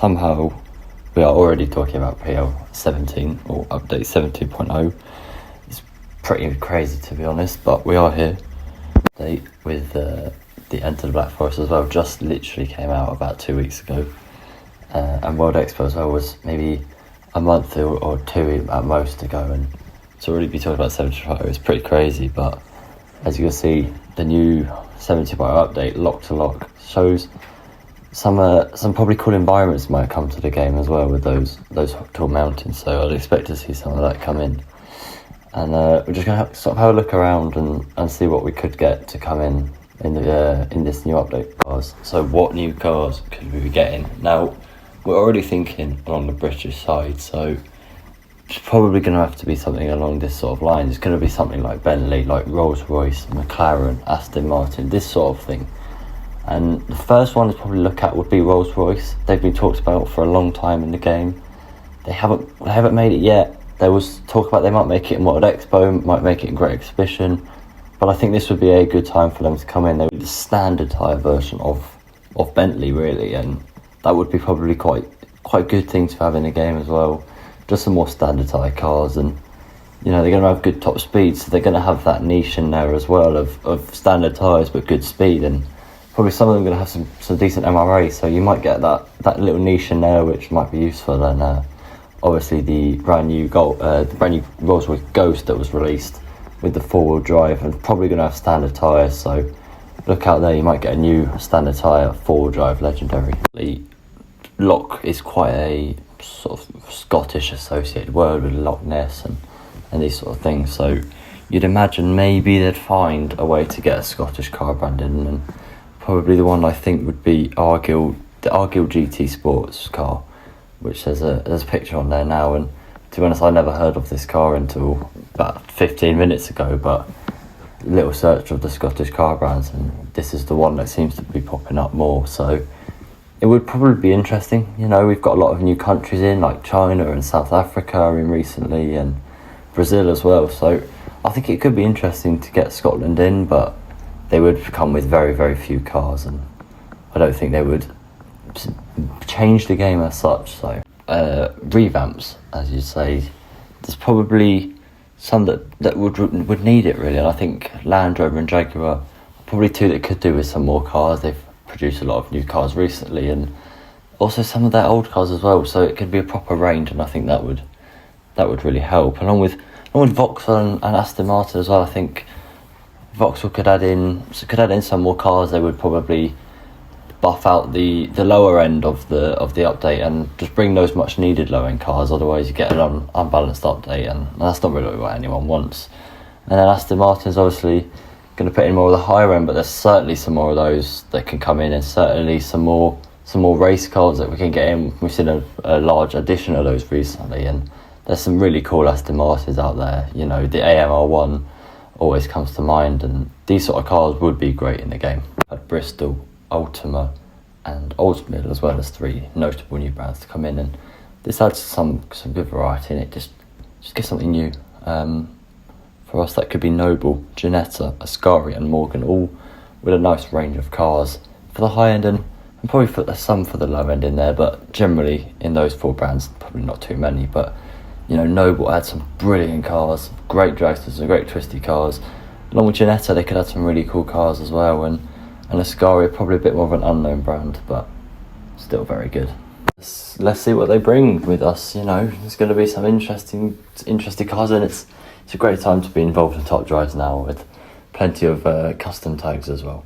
somehow we are already talking about PL 17 or update 17.0. It's pretty crazy, to be honest, but we are here. Update with the Enter the Black Forest as well just literally came out about 2 weeks ago, and World Expo as well was maybe a month or two at most ago, and to really be talking about 17.0 is pretty crazy. But as you can see, the new 17.0 update, Lock to Lock, shows some probably cool environments might come to the game as well with those tall mountains, so I'd expect to see some of that come in. And we're just going to sort of have a look around and see what we could get to come in this new update cars. So what new cars could we be getting? Now, we're already thinking along the British side, so it's probably going to have to be something along this sort of line. It's going to be something like Bentley, like Rolls-Royce, McLaren, Aston Martin, this sort of thing. And the first one to probably look at would be Rolls-Royce. They've been talked about for a long time in the game. They haven't made it yet. There was talk about they might make it in World Expo, might make it in Great Exhibition, but I think this would be a good time for them to come in. They would be the standard tyre version of Bentley, really, and that would be probably quite a good thing to have in the game as well. Just some more standard tyre cars, and you know, they're going to have good top speed, so they're going to have that niche in there as well of standard tyres but good speed, and probably some of them are going to have some decent MRA, so you might get that little niche in there which might be useful. And obviously the brand new Rolls-Royce Ghost that was released with the four-wheel drive and probably going to have standard tyres, so look out there, you might get a new standard tyre four-wheel drive Legendary. The Lock is quite a sort of Scottish associated word with Loch Ness and these sort of things, so you'd imagine maybe they'd find a way to get a Scottish car brand in, and probably the one I think would be the Argyll GT Sports car, which there's a picture on there now, and to be honest, I never heard of this car until about 15 minutes ago, but a little search of the Scottish car brands, and this is the one that seems to be popping up more, so it would probably be interesting. You know, we've got a lot of new countries in, like China and South Africa in recently, and Brazil as well, so I think it could be interesting to get Scotland in, but they would come with very, very few cars, and I don't think they would change the game as such. So revamps, as you say, there's probably some that would need it really, and I think Land Rover and Jaguar are probably two that could do with some more cars. They've produced a lot of new cars recently, and also some of their old cars as well, so it could be a proper range, and I think that would really help, along with Vauxhall and Aston Martin as well. I think Vauxhall could add in some more cars. They would probably buff out the lower end of the update and just bring those much needed low end cars. Otherwise, you get an unbalanced update, and that's not really what anyone wants. And then Aston Martin's obviously going to put in more of the higher end, but there's certainly some more of those that can come in, and certainly some more race cars that we can get in. We've seen a large addition of those recently, and there's some really cool Aston Martins out there. You know, the AMR1 always comes to mind, and these sort of cars would be great in the game. At Bristol, Ultima and Oldsmobile as well as three notable new brands to come in, and this adds some good variety in it. Just get something new. For us, that could be Noble, Ginetta, Ascari and Morgan, all with a nice range of cars for the high end, and probably some for the low end in there, but generally in those four brands, probably not too many. But you know, Noble had some brilliant cars, great dragsters and great twisty cars. Along with Ginetta, they could add some really cool cars as well, and Ascari, probably a bit more of an unknown brand, but still very good. Let's see what they bring with us. You know, there's going to be some interesting cars, and it's a great time to be involved in Top Drives now with plenty of custom tags as well.